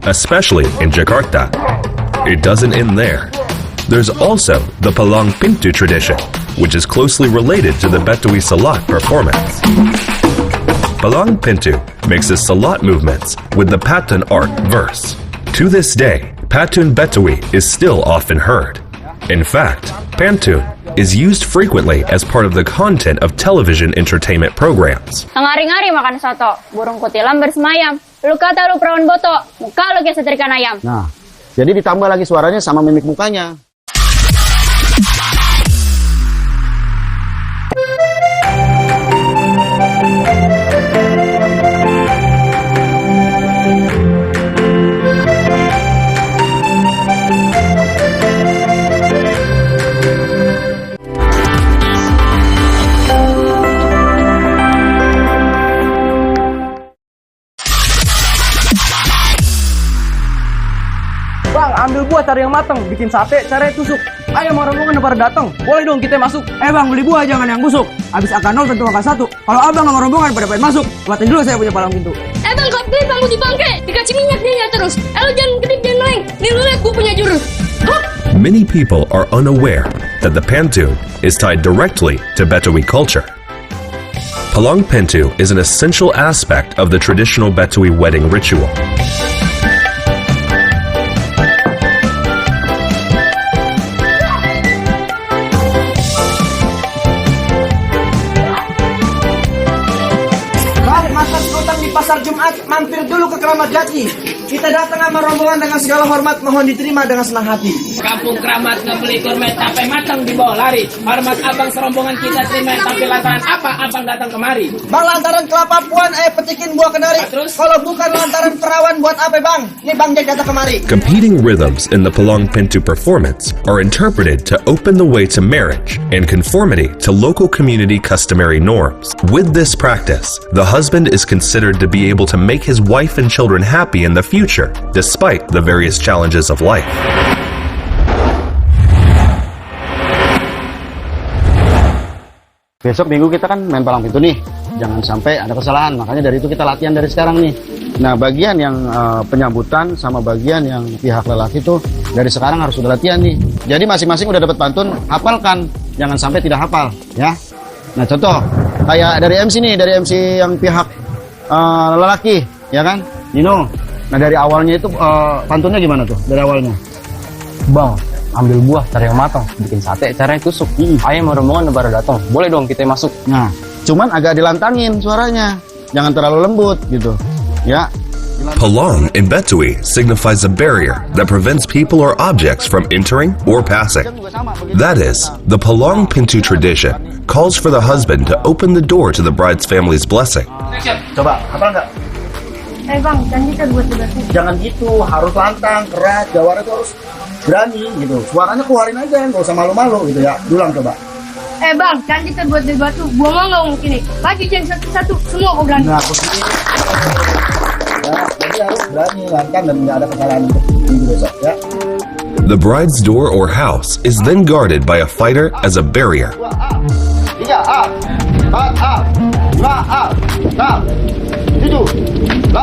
especially in Jakarta. It doesn't end there. There's also the Palang Pintu tradition, which is closely related to the Betawi Silat performance. Palang Pintu mixes Silat movements with the Patun art verse. To this day, Patun Betawi is still often heard. In fact, Pantun is used frequently as part of the content of television entertainment programs. Ngari-ngari makan soto, burung kutilang bersemayam, lu kata lu perawan boto, muka lu kayak setrika ayam. Nah, jadi ditambah lagi suaranya sama mimik mukanya. Bang, ambil buah cari yang mateng, bikin sate, cari tusuk. Ayo mau rombongan pada datang, boleh dong kita masuk. Bang, beli buah jangan yang busuk. Habis akan 0 tentu akan 1. Kalau abang sama rombongan pada pengen masuk, buatin dulu saya punya palang pintu. Bang, kok bang mau dibangke, dikasih minyak dia terus. Lu jangan kedip jangan main, nih lu liat gue punya jurus. Many people are unaware that the Pantun is tied directly to Betawi culture. Palang Pintu is an essential aspect of the traditional Betawi wedding ritual. Pasar Jumat, mampir dulu ke Keramat Jati. Kita datang sama rombongan dengan segala hormat, mohon diterima dengan senang hati. Kampung Keramat ngebeli kurma tape matang di bawah lari. Hormat abang serombongan kita terima, tapi lantaran apa abang datang kemari? Bang, lantaran kelapa puan, petikin buah kenari. Terus? Kalau bukan lantaran perawan buat apa bang? Nih bang Jack datang kemari. Competing rhythms in the Palang Pintu performance are interpreted to open the way to marriage and conformity to local community customary norms. With this practice, the husband is considered to be able to make his wife and children happy in the future, despite the various challenges of life. Besok minggu kita kan main palang pintu nih. Jangan sampai ada kesalahan, makanya dari itu kita latihan dari sekarang nih. Nah, bagian yang penyambutan sama bagian yang pihak lelaki tuh dari sekarang harus sudah latihan nih. Jadi masing-masing udah dapat pantun, hafalkan. Jangan sampai tidak hafal, ya. Nah, contoh kayak dari MC nih, dari MC yang pihak lelaki, ya kan, Nino. Nah, dari awalnya itu pantunnya gimana tuh? Dari awalnya, Bang, ambil buah cari yang mateng, bikin sate, cari tusuk. Ayo mau rombongan pada datang, boleh dong kita masuk. nah, cuman agak dilantangin suaranya, jangan terlalu lembut gitu, ya. Palang in Betawi signifies a barrier that prevents people or objects from entering or passing. That is, the Palang Pintu tradition calls for the husband to open the door to the bride's family's blessing. Coba, hafal nggak? Bang, jangan kita buat batu. Jangan gitu, harus lantang, keras, jawara itu harus berani gitu. Suaranya keluarin aja, nggak usah malu-malu gitu ya. Ulang coba. Bang, jangan kita buat batu. Gua mah nggak mungkin nih. Lagi jangan satu-satu, semua kau berani. Nah, posisi ya, jadi harus berani, lantang dan nggak ada kesalahan untuk minggu besok ya. The bride's door or house is then guarded by a fighter as a barrier. 3 A, 4 A, 5 A, 6, 7, 8,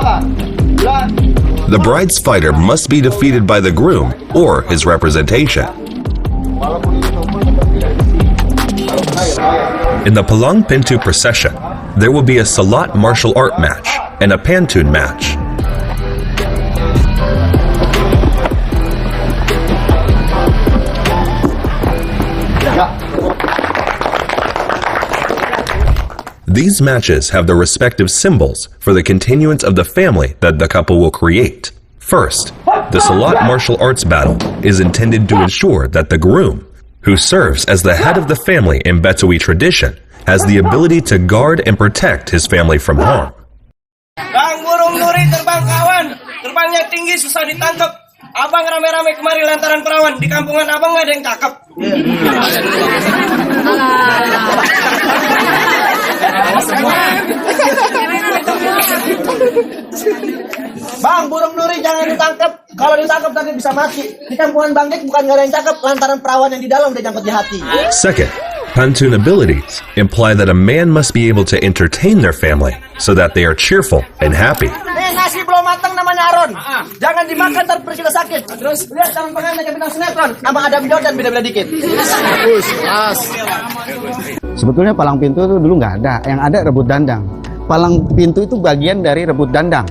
9. The bride's fighter must be defeated by the groom or his representation. In the Palang Pintu procession, there will be a Silat martial art match and a Pantun match. These matches have the respective symbols for the continuance of the family that the couple will create. First, the Silat martial arts battle is intended to ensure that the groom, who serves as the head of the family in Betawi tradition, has the ability to guard and protect his family from harm. Bang, burung nuri terbang kawan. Terbangnya tinggi, susah ditangkap. Abang rame-rame kemari lantaran perawan. Di kampungan abang nggak ada yang cakep. Bang, burung nuri jangan ditangkap. Kalau ditangkap nanti bisa mati. Di kampungan Bang Dik bukan nggak ada yang cakep, lantaran perawan yang di dalam udah jangkut di hati. Second, Pantun abilities imply that a man must be able to entertain their family so that they are cheerful and happy. yang nasi belum matang namanya Aron. Jangan dimakan ntar perut kita sakit. Terus lihat calon pengantin kayak bintang sinetron. Abang ada video dan beda-beda dikit. Bagus, kelas. Sebetulnya palang pintu itu dulu nggak ada, yang ada rebut dandang. Palang pintu itu bagian dari rebut dandang.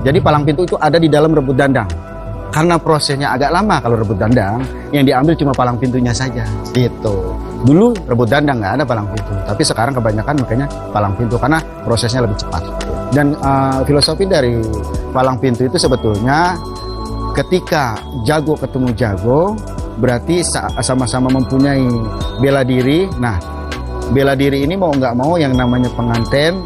Jadi palang pintu itu ada di dalam rebut dandang. Karena prosesnya agak lama kalau rebut dandang, yang diambil cuma palang pintunya saja. Gitu. Dulu rebut dandang nggak ada palang pintu, tapi sekarang kebanyakan makanya palang pintu karena prosesnya lebih cepat. Dan filosofi dari palang pintu itu sebetulnya ketika jago ketemu jago, berarti sama-sama mempunyai bela diri. Nah, bela diri ini mau nggak mau yang namanya pengantin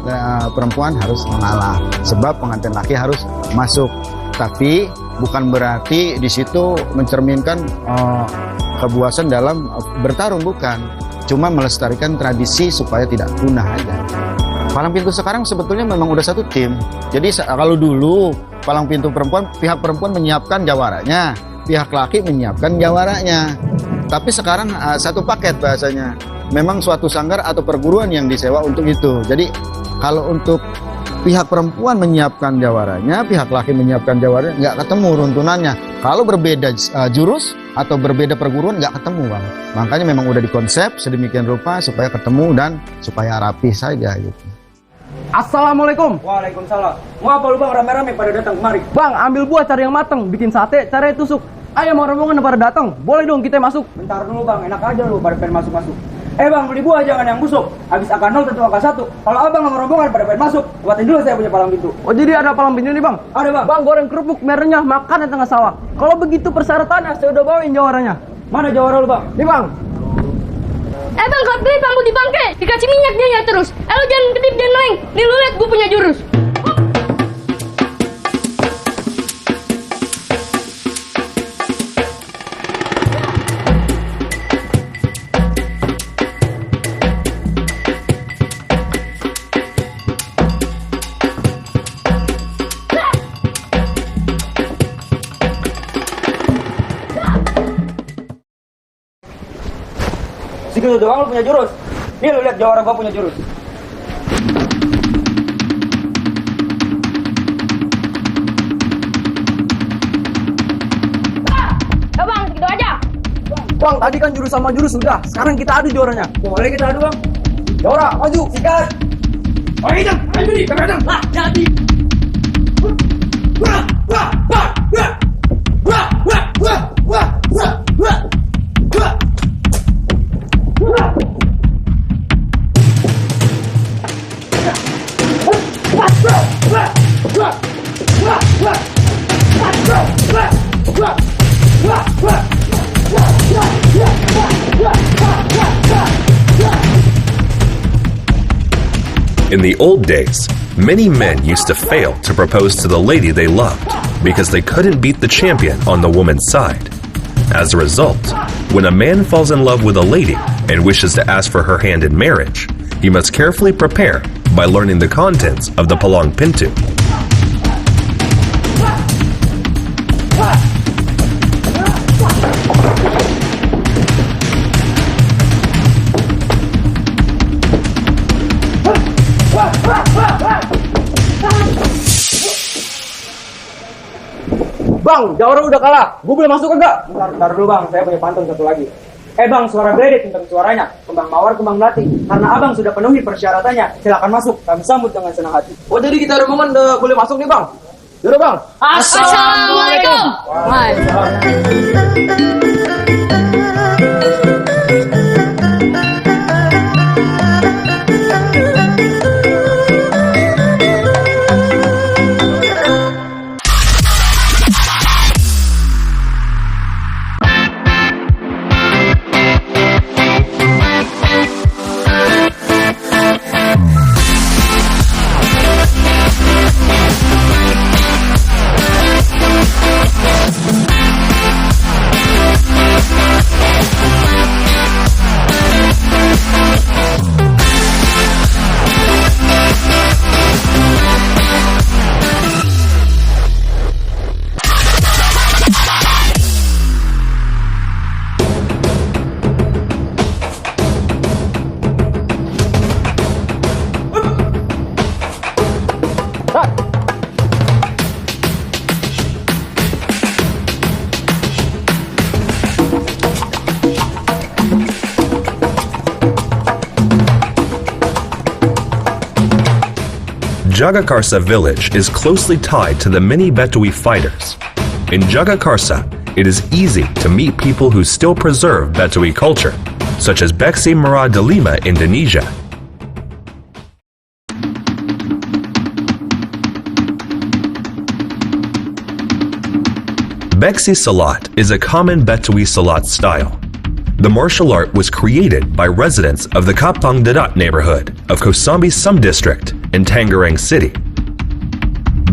perempuan harus mengalah, sebab pengantin laki harus masuk. Tapi bukan berarti di situ mencerminkan kepuasan dalam bertarung, bukan. Cuma melestarikan tradisi supaya tidak punah aja. Palang pintu sekarang sebetulnya memang udah satu tim. Jadi kalau dulu palang pintu perempuan, pihak perempuan menyiapkan jawaranya, pihak laki menyiapkan jawaranya. Tapi sekarang satu paket bahasanya. Memang suatu sanggar atau perguruan yang disewa untuk itu. Jadi kalau untuk pihak perempuan menyiapkan jawaranya, pihak laki menyiapkan jawaranya, nggak ketemu runtunannya. Kalau berbeda jurus atau berbeda perguruan nggak ketemu, Bang. Makanya memang udah dikonsep sedemikian rupa supaya ketemu dan supaya rapi saja gitu. Assalamualaikum. Waalaikumsalam. Mau apa lu Bang rame-rame pada datang kemari? Bang, ambil buah cari yang mateng, bikin sate, cari tusuk. Ayo mau rombongan pada datang, boleh dong kita masuk. Bentar dulu Bang, enak aja lu pada pengen masuk-masuk. Bang, beli buah jangan yang busuk. Habis akan 0 tentu angka 1. Kalau abang sama rombongan pada pengen masuk, buatin dulu saya punya palang pintu. Oh, jadi ada palang pintu nih, Bang? Ada, Bang. Bang, goreng kerupuk, merahnya, makan di tengah sawah. Kalau begitu persyaratannya, saya udah bawain jawarannya. Mana jawara lu, Bang? Nih, Bang. Bang, kalau beli bangku di bangke, dikasih minyak dia ya terus. Lu jangan kedip dan meleng. Nih lu lihat gue punya jurus. Segitu doang lu punya jurus. Nih lu lihat jawara gua punya jurus. Bang, segitu aja. Bang, tadi kan jurus sama jurus sudah. Sekarang kita adu jawarannya. Boleh kita adu, Bang? Jawara, maju. Sikat. Oh, ini dong. Ayo nih, kadang. Ah, jadi. Wah, wah, wah, wah. Wah, wah, wah, wah, wah, wah. Wah. In the old days, many men used to fail to propose to the lady they loved because they couldn't beat the champion on the woman's side. As a result, when a man falls in love with a lady and wishes to ask for her hand in marriage, he must carefully prepare by learning the contents of the palang pintu. Bang, jawara udah kalah. Gue boleh masuk enggak? Bentar dulu Bang, saya punya pantun satu lagi. Bang, suara beredit tentang suaranya. Kembang mawar, kembang melati. Karena abang sudah penuhi persyaratannya, silakan masuk. Kami sambut dengan senang hati. Oh, jadi kita rombongan udah boleh masuk nih, Bang? Yaudah, Bang. Assalamualaikum. Jagakarsa village is closely tied to the many Betawi fighters. In Jagakarsa, it is easy to meet people who still preserve Betawi culture, such as Beksi Mera Delima, Indonesia. Beksi Silat is a common Betawi Silat style. The martial art was created by residents of the Kapang Dadat neighborhood of Kosambi Subdistrict in Tangerang City.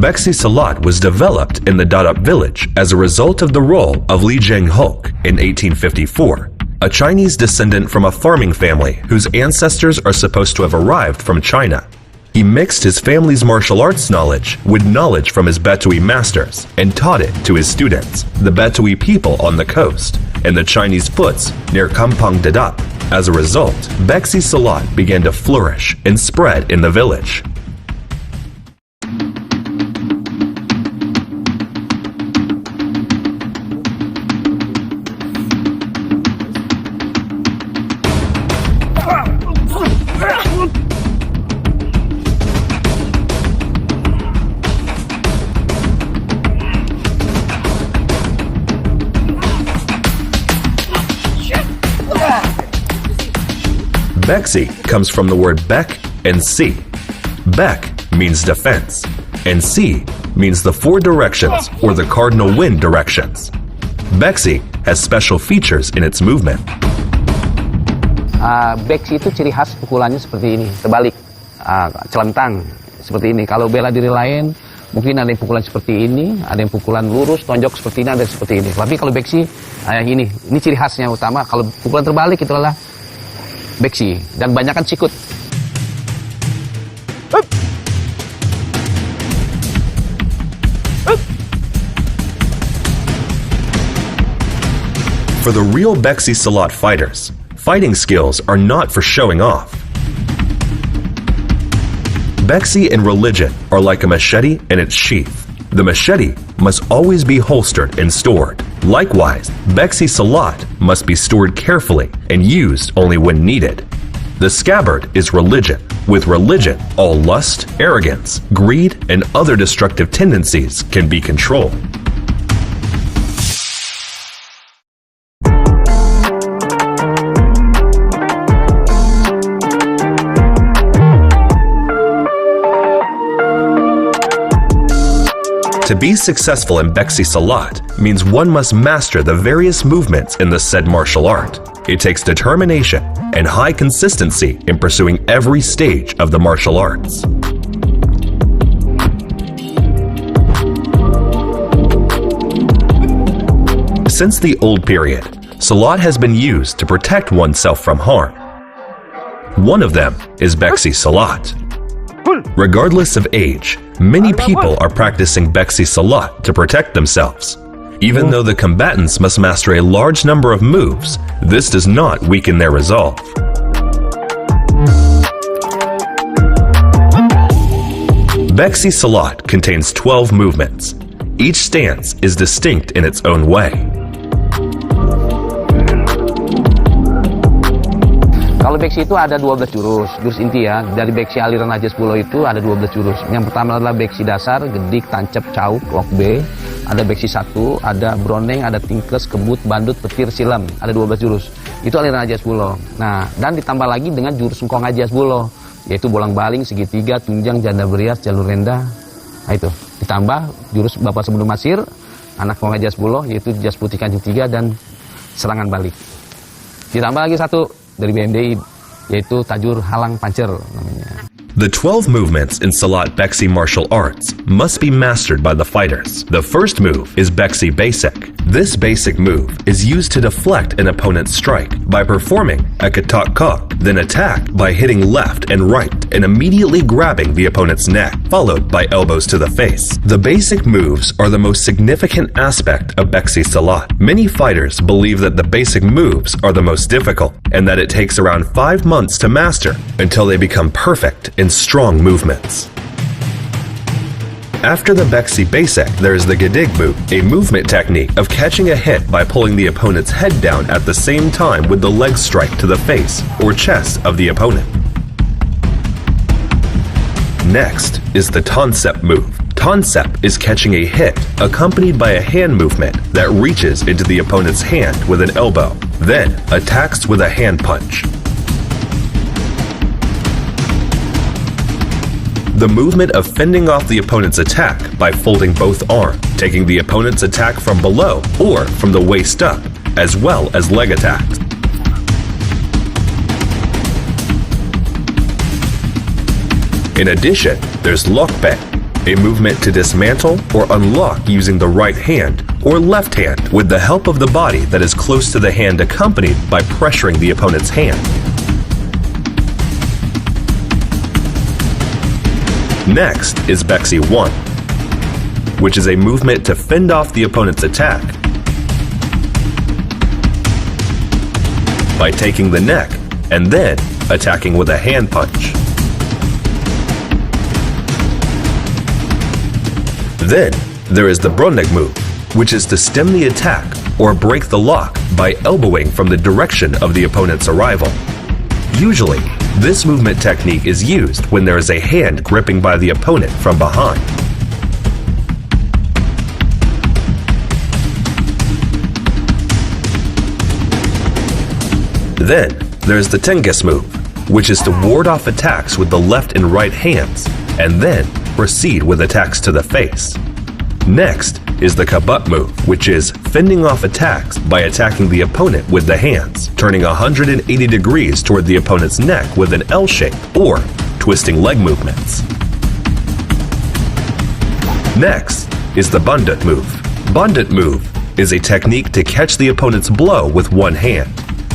Beksi Silat was developed in the Dadat village as a result of the role of Li Zhenghok in 1854, a Chinese descendant from a farming family whose ancestors are supposed to have arrived from China. He mixed his family's martial arts knowledge with knowledge from his Betawi masters and taught it to his students, the Betawi people on the coast, and the Chinese Futs near Kampong Dadat. As a result, Beksi Silat began to flourish and spread in the village. Beksi comes from the word bek and si. Bek means defense, and si means the four directions or the cardinal wind directions. Beksi has special features in its movement. Beksi itu ciri khas pukulannya seperti ini, terbalik, celentang seperti ini. Kalau bela diri lain, mungkin ada yang pukulan seperti ini, ada yang pukulan lurus, tonjok seperti ini, ada seperti ini. Tapi kalau beksi, ini ciri khasnya utama. Kalau pukulan terbalik itu adalah beksi, dan banyak kan sikut. For the real Beksi Silat fighters, fighting skills are not for showing off. Beksi in religion are like a machete in its sheath. The machete must always be holstered and stored. Likewise, Beksi Silat must be stored carefully and used only when needed. The scabbard is religion. With religion, all lust, arrogance, greed, and other destructive tendencies can be controlled. To be successful in Beksi Silat means one must master the various movements in the said martial art. It takes determination and high consistency in pursuing every stage of the martial arts. Since the old period, Silat has been used to protect oneself from harm. One of them is Beksi Silat. Regardless of age, many people are practicing Beksi Silat to protect themselves. Even though the combatants must master a large number of moves, this does not weaken their resolve. Beksi Silat contains 12 movements. Each stance is distinct in its own way. Kalau beksi itu ada 12 jurus inti ya. Dari beksi aliran Raja 10 itu ada 12 jurus. Yang pertama adalah beksi dasar, gedik, tancap, cauk, lok B. Ada beksi 1, ada broneng, ada tingkes, kebut, bandut, petir, silam. Ada 12 jurus. Itu aliran Raja 10. Nah, dan ditambah lagi dengan jurus engkong Raja 10. Yaitu bolang-baling, segitiga, tunjang, janda berias, jalur rendah. Nah itu. Ditambah jurus Bapak Sebelum Masir, anak engkong Raja 10, yaitu jas putih kancing 3 dan serangan balik. Ditambah lagi satu dari BMDI, yaitu tajur halang pancer namanya. The 12 movements in Silat Beksi martial arts must be mastered by the fighters. The first move is Beksi Basic. This basic move is used to deflect an opponent's strike by performing a katak kok, then attack by hitting left and right and immediately grabbing the opponent's neck, followed by elbows to the face. The basic moves are the most significant aspect of Beksi Silat. Many fighters believe that the basic moves are the most difficult and that it takes around 5 months to master until they become perfect in strong movements. After the Beksi Basic, there is the Gadig move, a movement technique of catching a hit by pulling the opponent's head down at the same time with the leg strike to the face or chest of the opponent. Next is the Tonsep move. Tonsep is catching a hit accompanied by a hand movement that reaches into the opponent's hand with an elbow, then attacks with a hand punch. The movement of fending off the opponent's attack by folding both arms, taking the opponent's attack from below or from the waist up, as well as leg attacks. In addition, there's lokbe, a movement to dismantle or unlock using the right hand or left hand with the help of the body that is close to the hand, accompanied by pressuring the opponent's hand. Next is Beksi 1, which is a movement to fend off the opponent's attack by taking the neck and then attacking with a hand punch. Then there is the Brondeg move, which is to stem the attack or break the lock by elbowing from the direction of the opponent's arrival. Usually, this movement technique is used when there is a hand gripping by the opponent from behind. Then, there's the Tenges move, which is to ward off attacks with the left and right hands, and then proceed with attacks to the face. Next is the Kabut move, which is fending off attacks by attacking the opponent with the hands, turning 180 degrees toward the opponent's neck with an L shape, or twisting leg movements. Next is the Bandut move. Bandut move is a technique to catch the opponent's blow with one hand,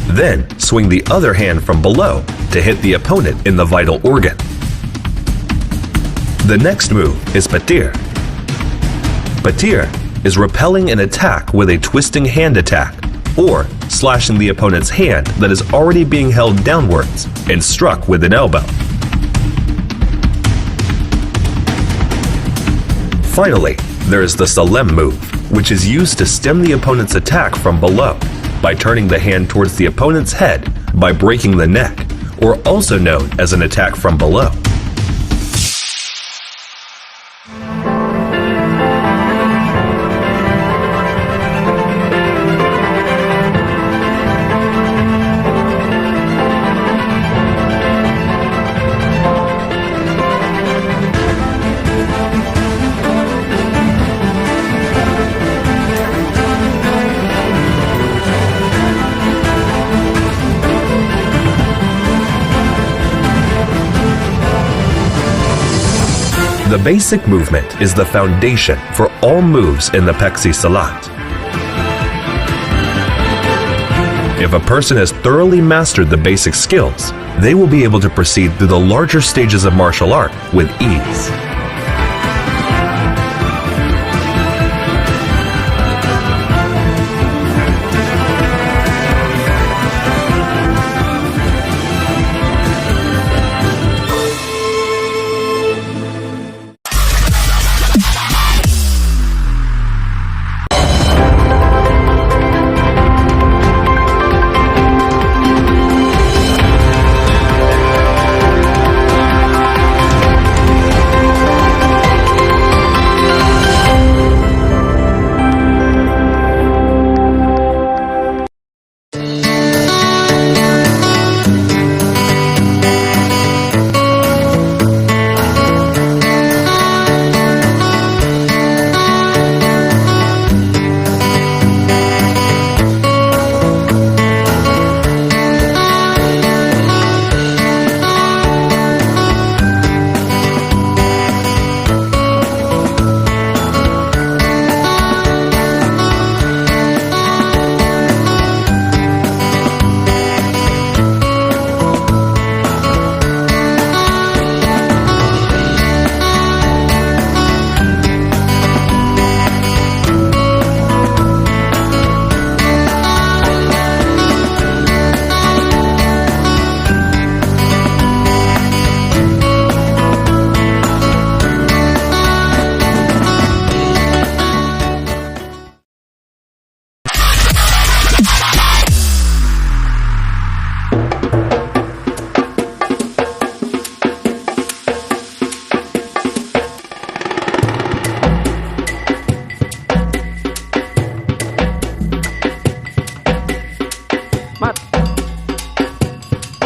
then swing the other hand from below to hit the opponent in the vital organ. The next move is Patir. Patir is repelling an attack with a twisting hand attack, or slashing the opponent's hand that is already being held downwards and struck with an elbow. Finally, there is the Salem move, which is used to stem the opponent's attack from below by turning the hand towards the opponent's head by breaking the neck, or also known as an attack from below. The basic movement is the foundation for all moves in the Peksi Silat. If a person has thoroughly mastered the basic skills, they will be able to proceed through the larger stages of martial art with ease.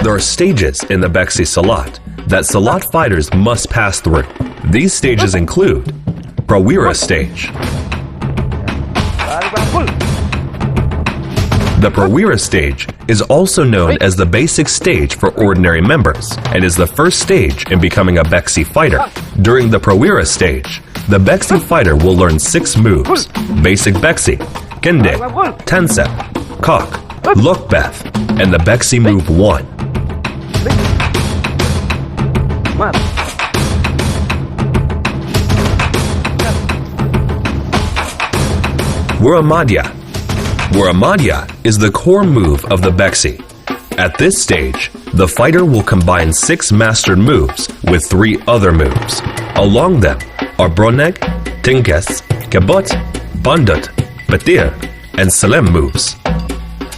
There are stages in the Beksi Silat that Silat fighters must pass through. These stages include Prawira stage. The Prawira stage is also known as the basic stage for ordinary members and is the first stage in becoming a Beksi fighter. During the Prawira stage, the Beksi fighter will learn 6 moves: basic Beksi, Kendek, Tensep, Kok, Lokbeth, and the Beksi move 1. Wuramadya. Wuramadya is the core move of the Beksi. At this stage, the fighter will combine 6 mastered moves with 3 other moves. Along them are Broneg, Tinkes, Kebot, Bandut, Petir, and Salem moves.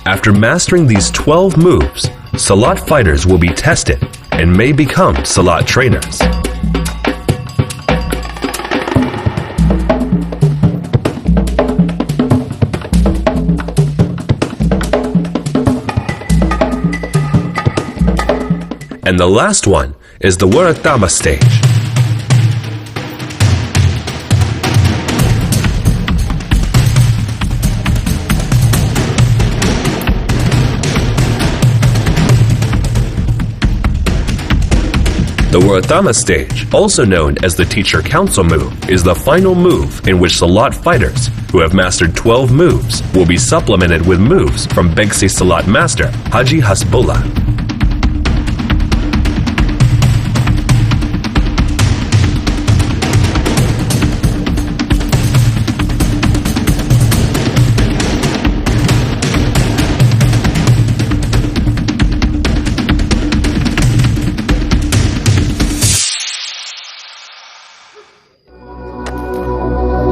After mastering these 12 moves, Silat fighters will be tested and may become Silat trainers. And the last one is the Wuratama stage. The Wuratama stage, also known as the Teacher Council move, is the final move in which Silat fighters who have mastered 12 moves will be supplemented with moves from Beksi Silat master Haji Hasbullah.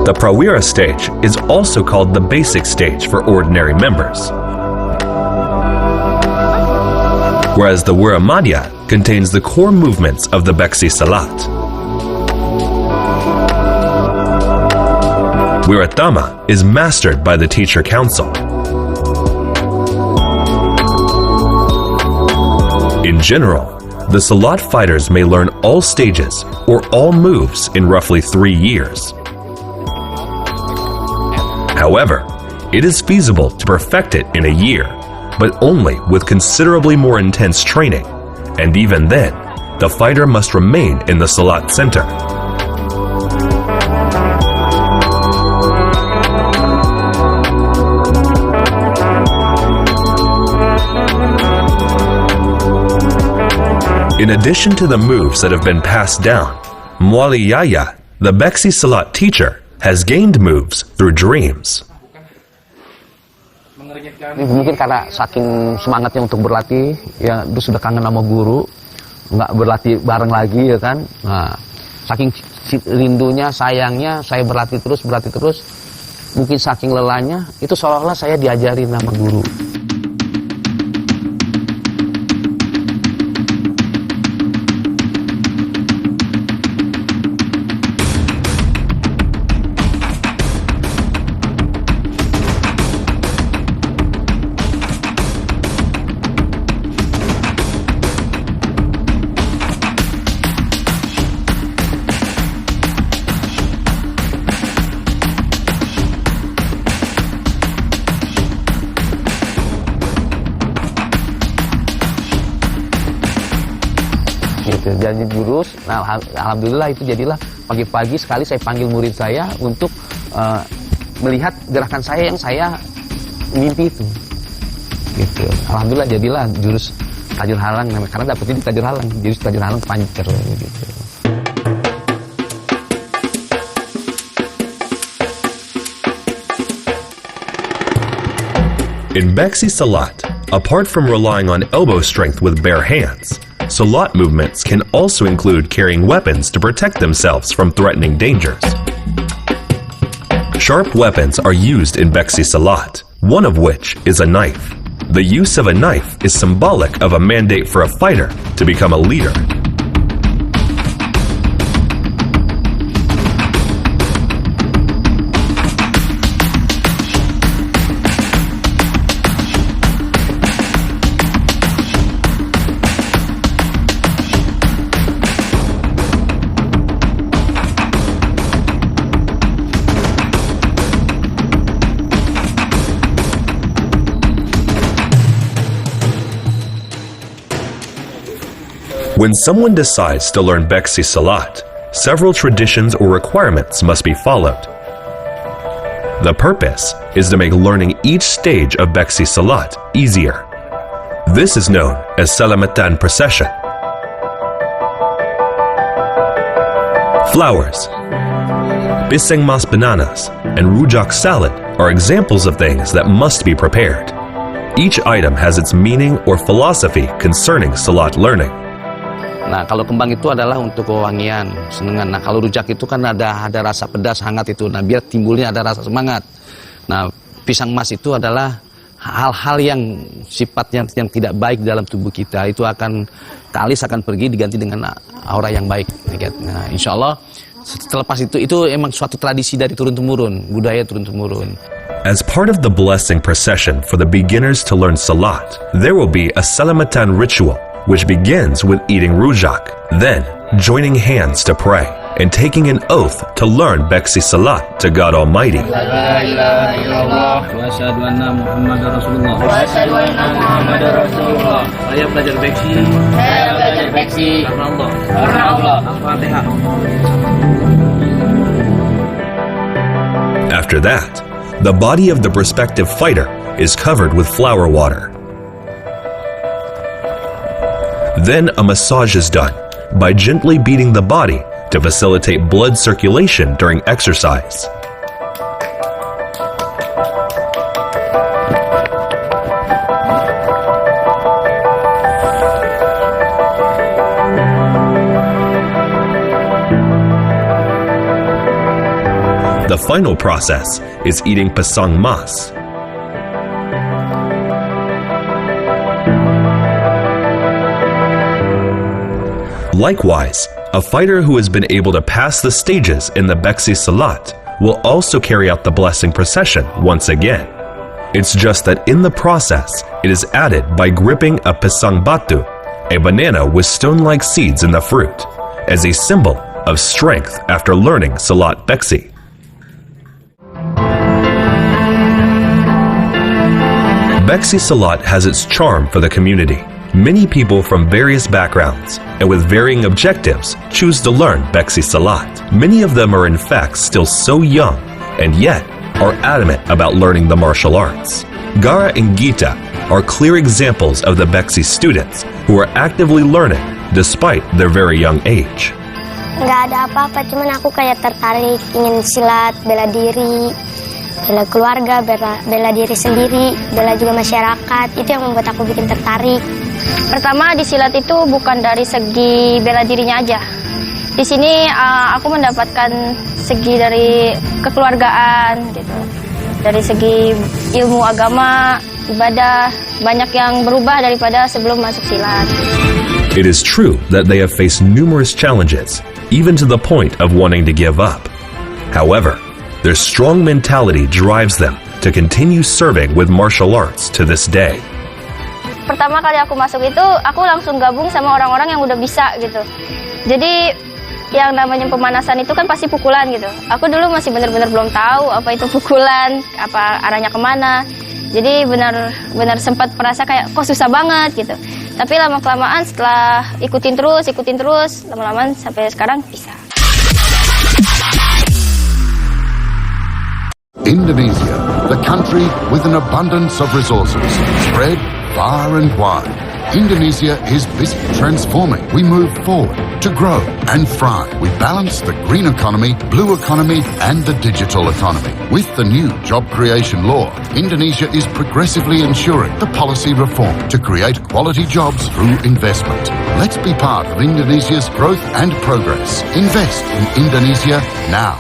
The Prawira stage is also called the basic stage for ordinary members, whereas the Wuramadya contains the core movements of the Beksi Silat. Wuratama is mastered by the Teacher Council. In general, the Silat fighters may learn all stages or all moves in roughly 3 years. However, it is feasible to perfect it in a year, but only with considerably more intense training, and even then, the fighter must remain in the Silat center. In addition to the moves that have been passed down, Mwali Yaya, the Beksi Silat teacher, has gained moves through dreams. Mungkin karena saking semangatnya untuk berlatih, ya dia sudah kangen sama guru, nggak berlatih bareng lagi ya kan. Nah, saking rindunya, sayangnya, saya berlatih terus, mungkin saking lelahnya, itu seolah-olah saya diajarin sama guru. Jadi jurus, nah alhamdulillah itu jadilah pagi-pagi sekali saya panggil murid saya untuk melihat gerakan saya yang saya mimpi itu. Gitu. Alhamdulillah jadilah jurus tajur halang, karena dapetnya di tajur halang, jurus tajur halang pancer gitu. In Beksi Silat, apart from relying on elbow strength with bare hands, Silat movements can also include carrying weapons to protect themselves from threatening dangers. Sharp weapons are used in Beksi Silat, one of which is a knife. The use of a knife is symbolic of a mandate for a fighter to become a leader. When someone decides to learn Beksi Silat, several traditions or requirements must be followed. The purpose is to make learning each stage of Beksi Silat easier. This is known as Selamatan procession. Flowers, pisang mas bananas, and rujak salad are examples of things that must be prepared. Each item has its meaning or philosophy concerning Silat learning. Nah, kalau kembang itu adalah untuk kewangian, senengan. Nah, kalau rujak itu kan ada rasa pedas, hangat itu. Nah, biar timbulnya ada rasa semangat. Nah, pisang mas itu adalah hal-hal yang sifatnya yang tidak baik dalam tubuh kita. Itu akan kalis akan pergi diganti dengan aura yang baik. Nah, insya Allah selepas itu emang suatu tradisi dari turun-temurun, budaya turun-temurun. As part of the blessing procession for the beginners to learn Silat, there will be a Selamatan ritual, which begins with eating rujak, then joining hands to pray, and taking an oath to learn Beksi Silat to God Almighty. Saya belajar Beksi karena Allah. Al-Fatihah. After that, the body of the prospective fighter is covered with flower water. Then a massage is done by gently beating the body to facilitate blood circulation during exercise. The final process is eating pisang mas. Likewise, a fighter who has been able to pass the stages in the Beksi Silat will also carry out the blessing procession once again. It's just that in the process, it is added by gripping a pisang batu, a banana with stone-like seeds in the fruit, as a symbol of strength after learning Silat Beksi. Beksi Silat has its charm for the community. Many people from various backgrounds and with varying objectives choose to learn Beksi Silat. Many of them are in fact still so young and yet are adamant about learning the martial arts. Gara and Gita are clear examples of the Beksi students who are actively learning despite their very young age. Nggak ada apa-apa, cuman aku kayak tertarik ingin silat, bela diri, bela keluarga, bela diri sendiri, bela juga masyarakat. Itu yang membuat aku bikin tertarik. Pertama di silat itu bukan dari segi bela dirinya aja. Di sini aku mendapatkan segi dari kekeluargaan gitu. Dari segi ilmu agama, ibadah, banyak yang berubah daripada sebelum masuk silat. It is true that they have faced numerous challenges, even to the point of wanting to give up. However, their strong mentality drives them to continue serving with martial arts to this day. Pertama kali aku masuk itu, aku langsung gabung sama orang-orang yang udah bisa gitu. Jadi yang namanya pemanasan itu kan pasti pukulan gitu. Aku dulu masih benar-benar belum tahu apa itu pukulan, apa arahnya kemana. Jadi benar-benar sempat merasa kayak kok susah banget gitu. Tapi lama-kelamaan setelah ikutin terus, lama-lama sampai sekarang bisa. Indonesia, the country with an abundance of resources, spread far and wide. Indonesia is busy transforming. We move forward to grow and thrive. We balance the green economy, blue economy, and the digital economy. With the new job creation law, Indonesia is progressively ensuring the policy reform to create quality jobs through investment. Let's be part of Indonesia's growth and progress. Invest in Indonesia now.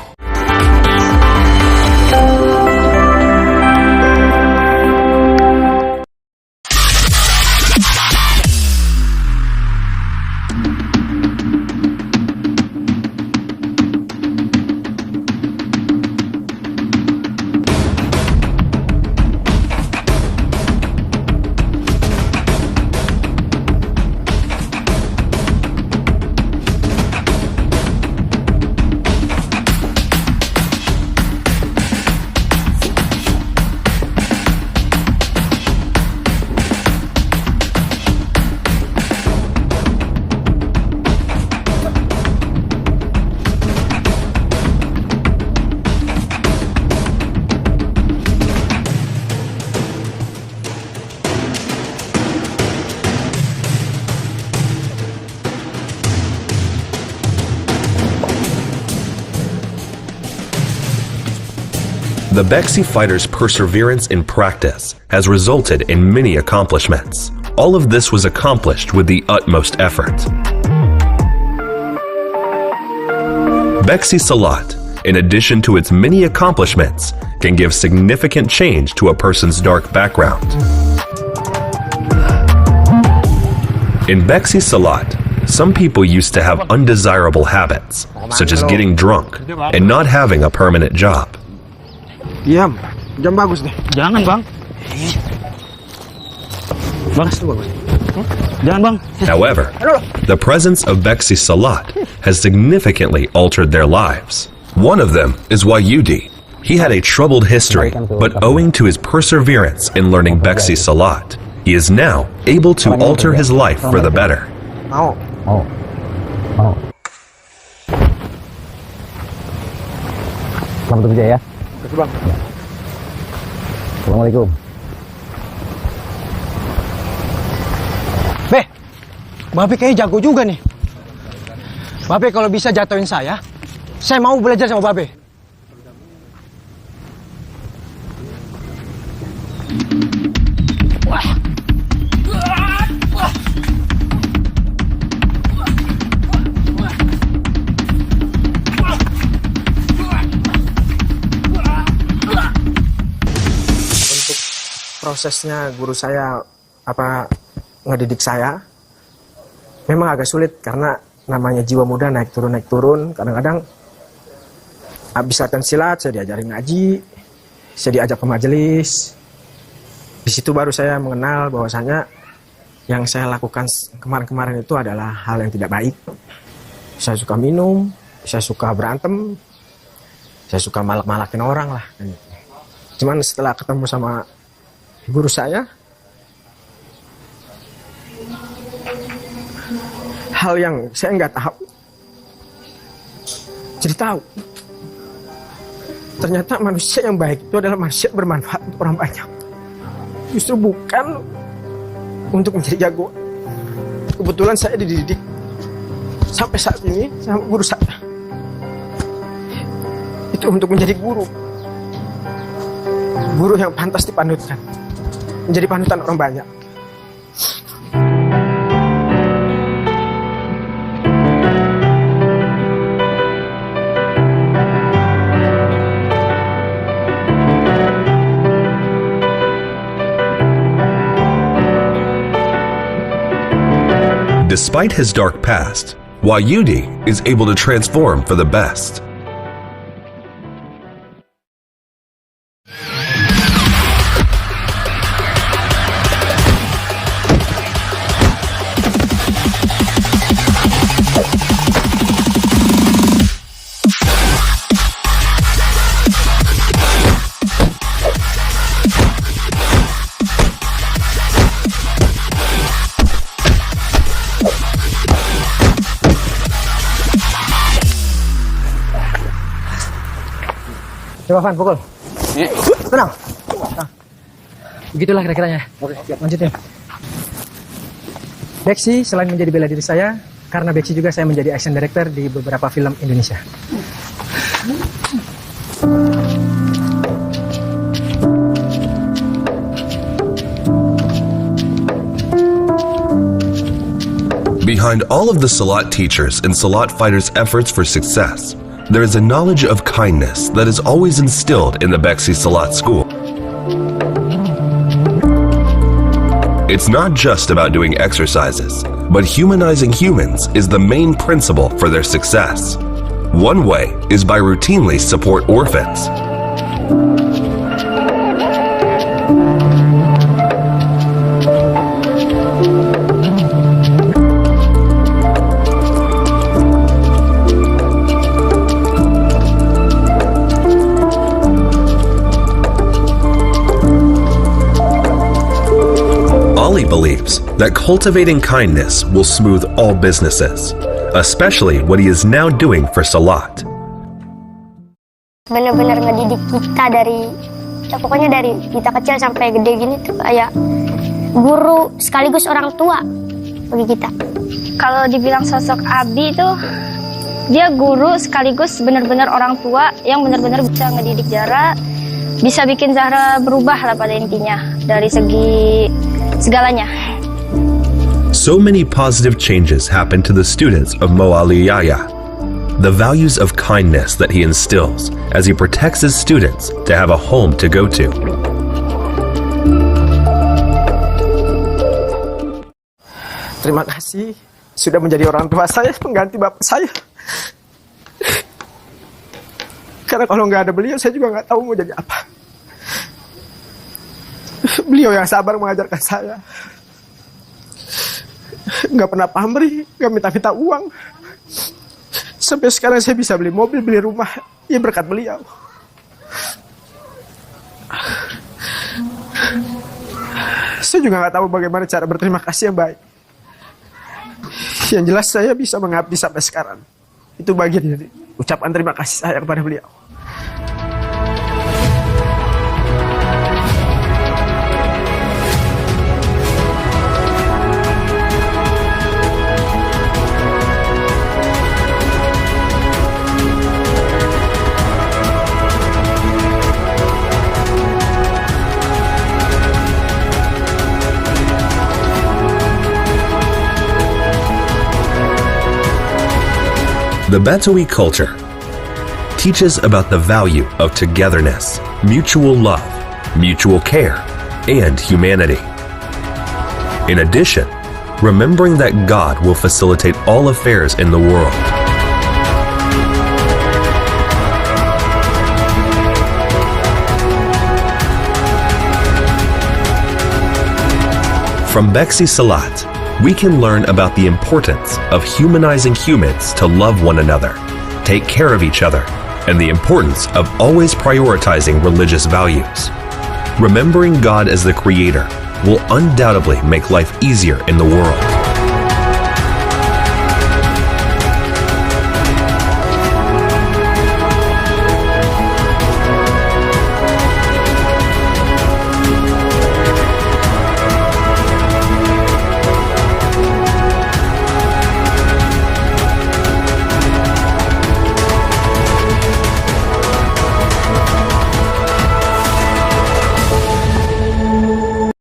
The Baik fighters' perseverance in practice has resulted in many accomplishments. All of this was accomplished with the utmost effort. Baik Silat, in addition to its many accomplishments, can give significant change to a person's dark background. In Baik Silat, some people used to have undesirable habits, such as getting drunk and not having a permanent job. Diam, jam bagus deh. Jangan bang. Bagus tuh bagus. Jangan bang. However, the presence of Baik Silat has significantly altered their lives. One of them is Wahyudi. He had a troubled history, but owing to his perseverance in learning Baik Silat, he is now able to alter his life for the better. Mau. Selamat kerja ya. Terima kasih bang. Assalamualaikum. Babe kayaknya jago juga nih. Babe kalau bisa jatuhin saya mau belajar sama Babe. Untuk prosesnya guru saya ngedidik saya memang agak sulit karena namanya jiwa muda naik turun. Kadang-kadang habis latihan silat saya diajarin ngaji, saya diajak ke majelis. Di situ baru saya mengenal bahwasanya yang saya lakukan kemarin-kemarin itu adalah hal yang tidak baik. Saya suka minum, saya suka berantem, saya suka malak-malakin orang lah. Cuman setelah ketemu sama guru saya, hal yang saya nggak tahu jadi tahu. Ternyata manusia yang baik itu adalah manusia bermanfaat untuk orang banyak, justru bukan untuk menjadi jago. Kebetulan saya dididik sampai saat ini sama guru saya itu untuk menjadi guru yang pantas dipanutkan, menjadi panutan orang banyak. Despite his dark past, Wahyudi is able to transform for the best. Coba Van, pukul. Tenang. Nah, begitulah kira-kiranya. Oke, lanjutin. Baik selain menjadi bela diri saya, karena Baik juga saya menjadi action director di beberapa film Indonesia. Behind all of the Silat teachers and Silat fighters' efforts for success, there is a knowledge of kindness that is always instilled in the Baik Silat school. It's not just about doing exercises, but humanizing humans is the main principle for their success. One way is by routinely support orphans. Believes that cultivating kindness will smooth all businesses, especially what he is now doing for Silat. Benar-benar ngedidik kita pokoknya dari kita kecil sampai gede gini tuh kayak guru sekaligus orang tua bagi kita. Kalau dibilang sosok Abi itu dia guru sekaligus benar-benar orang tua yang benar-benar bisa ngedidik Jara bisa bikin Zahra berubah lah pada intinya dari segi segalanya. So many positive changes happen to the students of Moaliyaya. The values of kindness that he instills as he protects his students to have a home to go to. Terima kasih sudah menjadi orang tua saya, pengganti bapak saya. Karena kalau nggak ada beliau, saya juga nggak tahu mau jadi apa. Beliau yang sabar mengajarkan saya. Nggak pernah pamrih, nggak minta-minta uang. Sampai sekarang saya bisa beli mobil, beli rumah, ya berkat beliau. Saya juga nggak tahu bagaimana cara berterima kasih yang baik. Yang jelas saya bisa mengabdi sampai sekarang. Itu bagian dari ucapan terima kasih saya kepada beliau. The Betawi culture teaches about the value of togetherness, mutual love, mutual care, and humanity. In addition, remembering that God will facilitate all affairs in the world. From Beksi Silat, we can learn about the importance of humanizing humans to love one another, take care of each other, and the importance of always prioritizing religious values. Remembering God as the creator will undoubtedly make life easier in the world.